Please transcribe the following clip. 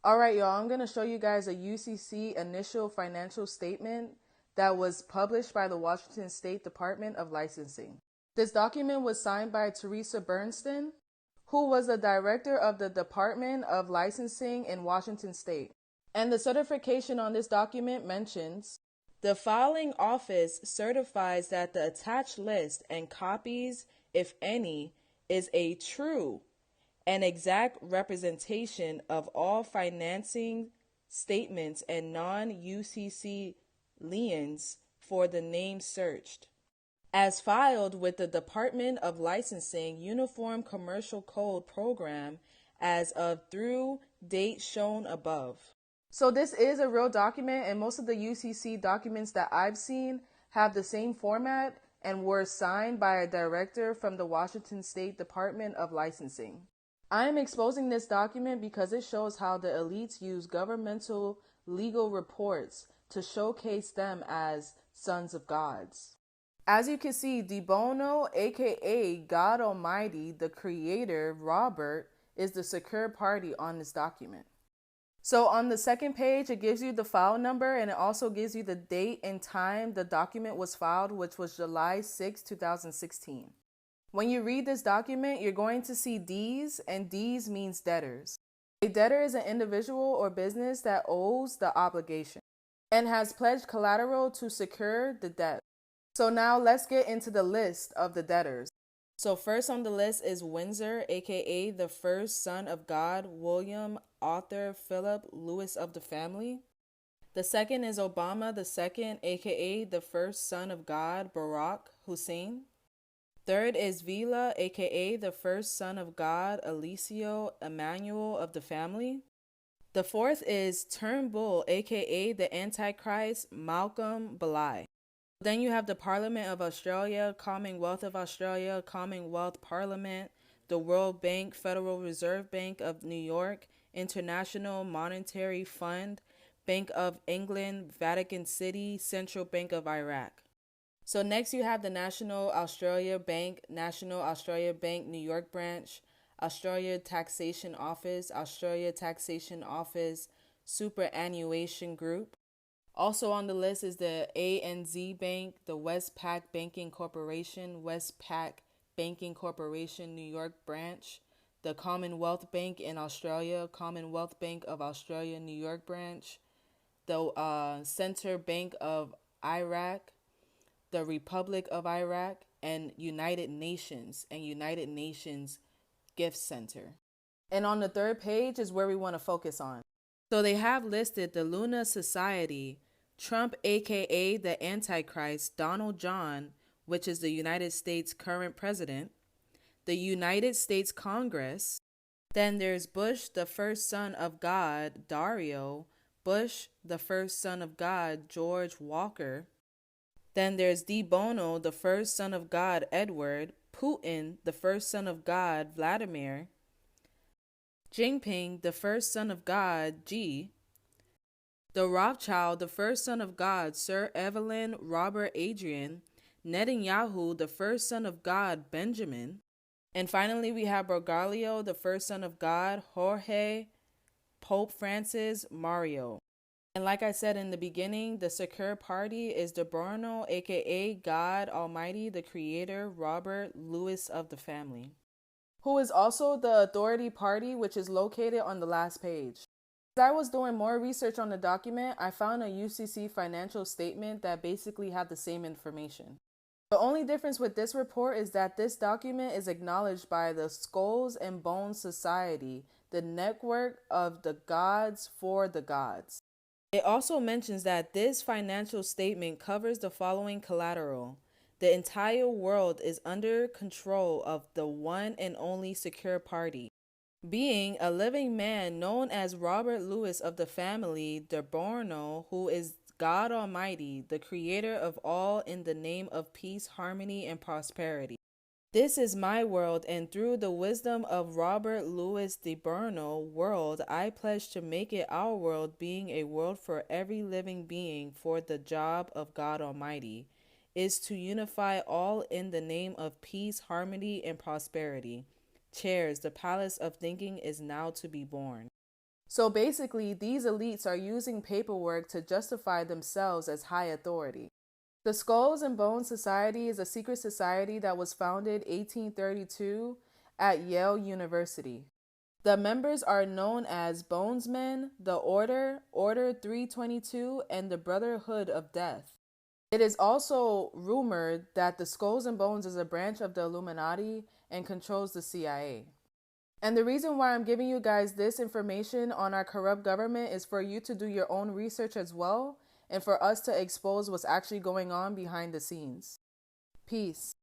All right, y'all, I'm going to show you guys a UCC initial financial statement that was published by the Washington State Department of Licensing. This document was signed by Teresa Bernstein, who was the director of the Department of Licensing in Washington State. And the certification on this document mentions, the filing office certifies that the attached list and copies, if any, is a true and exact representation of all financing statements and non-UCC liens for the name searched, as filed with the Department of Licensing Uniform Commercial Code program as of through date shown above. So this is a real document, and most of the UCC documents that I've seen have the same format and were signed by a director from the Washington State Department of Licensing. I am exposing this document because it shows how the elites use governmental legal reports to showcase them as sons of gods. As you can see, De Bono, aka God Almighty, the creator, Robert, is the secure party on this document. So on the second page, it gives you the file number, and it also gives you the date and time the document was filed, which was July 6, 2016. When you read this document, you're going to see Ds, and Ds means debtors. A debtor is an individual or business that owes the obligation and has pledged collateral to secure the debt. So now let's get into the list of the debtors. So first on the list is Windsor, aka the first son of God, William Arthur Philip Lewis of the family. The second is Obama the second, aka the first son of God, Barack Hussein. Third is Vila, aka the first son of God, Alessio Emmanuel of the family. The fourth is Turnbull, aka the Antichrist, Malcolm Bligh. Then you have the Parliament of Australia, Commonwealth of Australia, Commonwealth Parliament, the World Bank, Federal Reserve Bank of New York, International Monetary Fund, Bank of England, Vatican City, Central Bank of Iraq. So next you have the National Australia Bank, New York branch, Australia Taxation Office, Superannuation Group. Also on the list is the ANZ Bank, the Westpac Banking Corporation, New York branch, the Commonwealth Bank in Australia, Commonwealth Bank of Australia, New York branch, the Central Bank of Iraq, the Republic of Iraq, and United Nations Gift Center. And on the third page is where we want to focus on. So they have listed the Luna Society, Trump aka the Antichrist, Donald John, which is the United States current president, the United States Congress. Then there's Bush, the first son of God, Dario, Bush, the first son of God, George Walker. Then there's De Bono, the first son of God, Edward, Putin, the first son of God, Vladimir, Jinping, the first son of God, Xi, the Rothschild, the first son of God, Sir Evelyn Robert Adrian, Netanyahu, the first son of God, Benjamin, and finally we have Bergoglio, the first son of God, Jorge, Pope Francis, Mario. And like I said in the beginning, the secure party is De Bono, aka God Almighty, the creator, Robert Lewis of the family, who is also the authority party, which is located on the last page. As I was doing more research on the document, I found a UCC financial statement that basically had the same information. The only difference with this report is that this document is acknowledged by the Skulls and Bones Society, the network of the gods for the gods. It also mentions that this financial statement covers the following collateral. The entire world is under control of the one and only secure party, being a living man known as Robert Lewis of the family, De Bono, who is God Almighty, the creator of all in the name of peace, harmony, and prosperity. This is my world, and through the wisdom of Robert Louis de Bono world, I pledge to make it our world, being a world for every living being, for the job of God Almighty is to unify all in the name of peace, harmony, and prosperity. Chairs, the palace of thinking is now to be born. So basically, these elites are using paperwork to justify themselves as high authority. The Skulls and Bones Society is a secret society that was founded 1832 at Yale University. The members are known as Bonesmen, the Order, Order 322, and the Brotherhood of Death. It is also rumored that the Skulls and Bones is a branch of the Illuminati and controls the CIA. And the reason why I'm giving you guys this information on our corrupt government is for you to do your own research as well, and for us to expose what's actually going on behind the scenes. Peace.